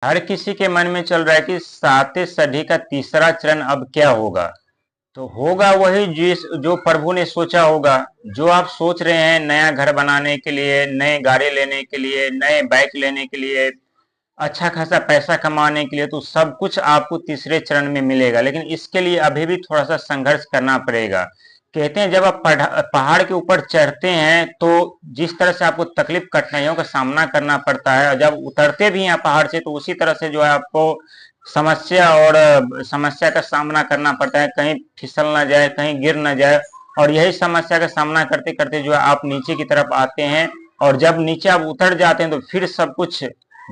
हर किसी के मन में चल रहा है कि साते सदी का तीसरा चरण अब क्या होगा। तो होगा वही जिस जो प्रभु ने सोचा होगा। जो आप सोच रहे हैं नया घर बनाने के लिए, नए गाड़ी लेने के लिए, नए बाइक लेने के लिए, अच्छा खासा पैसा कमाने के लिए, तो सब कुछ आपको तीसरे चरण में मिलेगा। लेकिन इसके लिए अभी भी थोड़ा सा संघर्ष करना पड़ेगा। कहते हैं जब आप पहाड़ के ऊपर चढ़ते हैं तो जिस तरह से आपको तकलीफ कठिनाइयों का सामना करना पड़ता है, और जब उतरते भी हैं पहाड़ से तो उसी तरह से जो है आपको समस्या और समस्या का सामना करना पड़ता है। कहीं फिसल ना जाए, कहीं गिर ना जाए। और यही समस्या का सामना करते करते जो है आप नीचे की तरफ आते हैं। और जब नीचे आप उतर जाते हैं तो फिर सब कुछ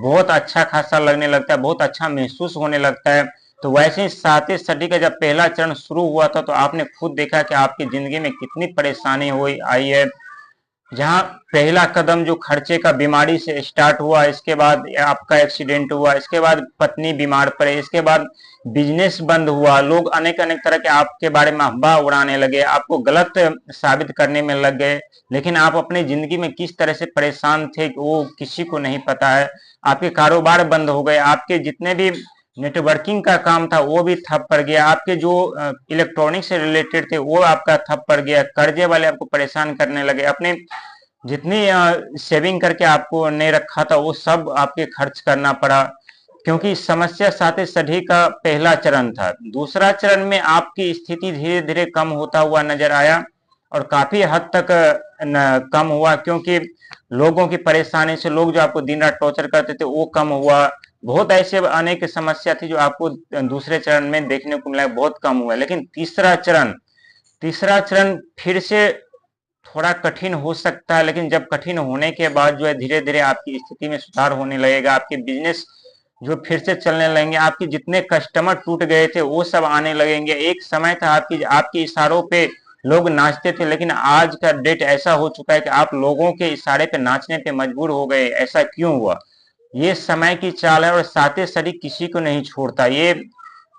बहुत अच्छा खासा लगने लगता है, बहुत अच्छा महसूस होने लगता है। तो वैसे ही सातवीं सदी का जब पहला चरण शुरू हुआ था तो आपने खुद देखा कि आपकी जिंदगी में कितनी परेशानी हुई आई है। जहां पहला कदम जो खर्चे का बीमारी से स्टार्ट हुआ, इसके बाद आपका एक्सीडेंट हुआ, इसके बाद पत्नी बीमार पड़े, इसके बाद बिजनेस बंद हुआ, लोग अनेक अनेक तरह के आपके बारे में अफवाह उड़ाने लगे, आपको गलत साबित करने में लग गए। लेकिन आप अपनी जिंदगी में किस तरह से परेशान थे वो किसी को नहीं पता है। आपके कारोबार बंद हो गए, आपके जितने भी नेटवर्किंग का काम था वो भी ठप पड़ गया, आपके जो इलेक्ट्रॉनिक से रिलेटेड थे वो आपका ठप पड़ गया, कर्जे वाले आपको परेशान करने लगे, अपने जितनी सेविंग करके आपको नहीं रखा था वो सब आपके खर्च करना पड़ा। क्योंकि समस्या साथ सदी का पहला चरण था। दूसरा चरण में आपकी स्थिति धीरे धीरे कम होता हुआ नजर आया, और काफी हद तक कम हुआ, क्योंकि लोगों की परेशानी से लोग जो आपको दिन रात टॉर्चर करते थे वो कम हुआ। बहुत ऐसे अनेक समस्या थी जो आपको दूसरे चरण में देखने को मिला, बहुत कम हुआ। लेकिन तीसरा चरण फिर से थोड़ा कठिन हो सकता है। लेकिन जब कठिन होने के बाद जो है धीरे धीरे आपकी स्थिति में सुधार होने लगेगा, आपके बिजनेस जो फिर से चलने लगेंगे, आपके जितने कस्टमर टूट गए थे वो सब आने लगेंगे। एक समय था आपकी आपके इशारों पे लोग नाचते थे, लेकिन आज का डेट ऐसा हो चुका है कि आप लोगों के इशारे पे नाचने पे मजबूर हो गए। ऐसा क्यों हुआ? ये समय की चाल है, और साते सदी किसी को नहीं छोड़ता। ये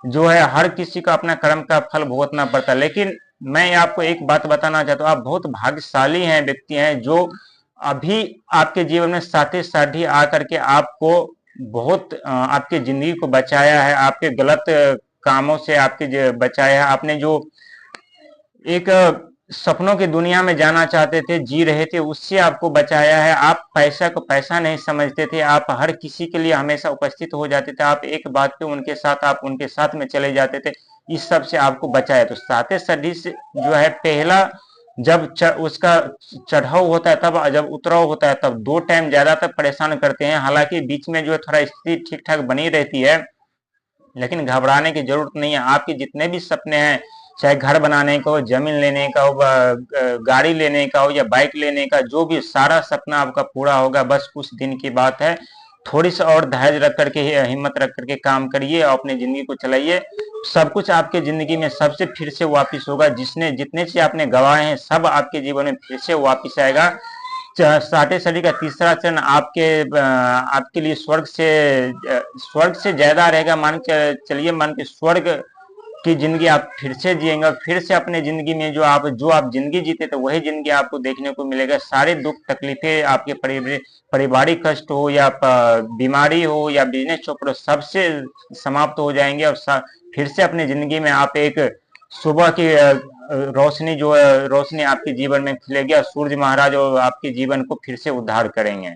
जो है हर किसी को अपना कर्म का फल भुगतना पड़ता है। लेकिन मैं आपको एक बात बताना चाहता हूँ, आप बहुत भाग्यशाली हैं, व्यक्ति हैं जो अभी आपके जीवन में साथी साथी आकर के आपको बहुत आपकी जिंदगी को बचाया है, आपके गलत कामों से आपके बचाया है। आपने जो एक सपनों की दुनिया में जाना चाहते थे, जी रहे थे, उससे आपको बचाया है। आप पैसा को पैसा नहीं समझते थे, आप हर किसी के लिए हमेशा उपस्थित हो जाते थे, आप एक बात पे उनके साथ आप उनके साथ में चले जाते थे। इस सब से आपको बचाया। तो साते सदी से जो है पहला जब उसका चढ़ाव होता है तब, जब उतराव होता है तब दो टाइम ज्यादातर परेशान करते हैं। हालांकि बीच में जो है थोड़ा स्थिति ठीक ठाक बनी रहती है, लेकिन घबराने की जरूरत नहीं है। आपके जितने भी सपने हैं, चाहे घर बनाने का हो, जमीन लेने का हो, गाड़ी लेने का हो या बाइक लेने का, जो भी सारा सपना आपका पूरा होगा। बस कुछ दिन की बात है। थोड़ी सी और धैर्य रख करके, हिम्मत रख करके काम करिए और अपनी जिंदगी को चलाइए। सब कुछ आपके जिंदगी में सबसे फिर से वापिस होगा। जिसने जितने से आपने गवाए हैं सब आपके जीवन में फिर से वापिस आएगा। साठे सदी का तीसरा चरण आपके लिए स्वर्ग से ज्यादा रहेगा। मान के चलिए, मान के स्वर्ग की जिंदगी आप फिर से जिएंगे। फिर से अपने जिंदगी में जो आप जिंदगी जीते थे वही जिंदगी आपको देखने को मिलेगा। सारे दुख तकलीफें आपके पारिवारिक कष्ट हो या बीमारी हो या बिजनेस चौपड़, सबसे समाप्त हो जाएंगे। और फिर से अपनी जिंदगी में आप एक सुबह की रोशनी जो है, रोशनी आपके जीवन में खिलेगी, और सूर्य महाराज और आपके जीवन को फिर से उद्धार करेंगे।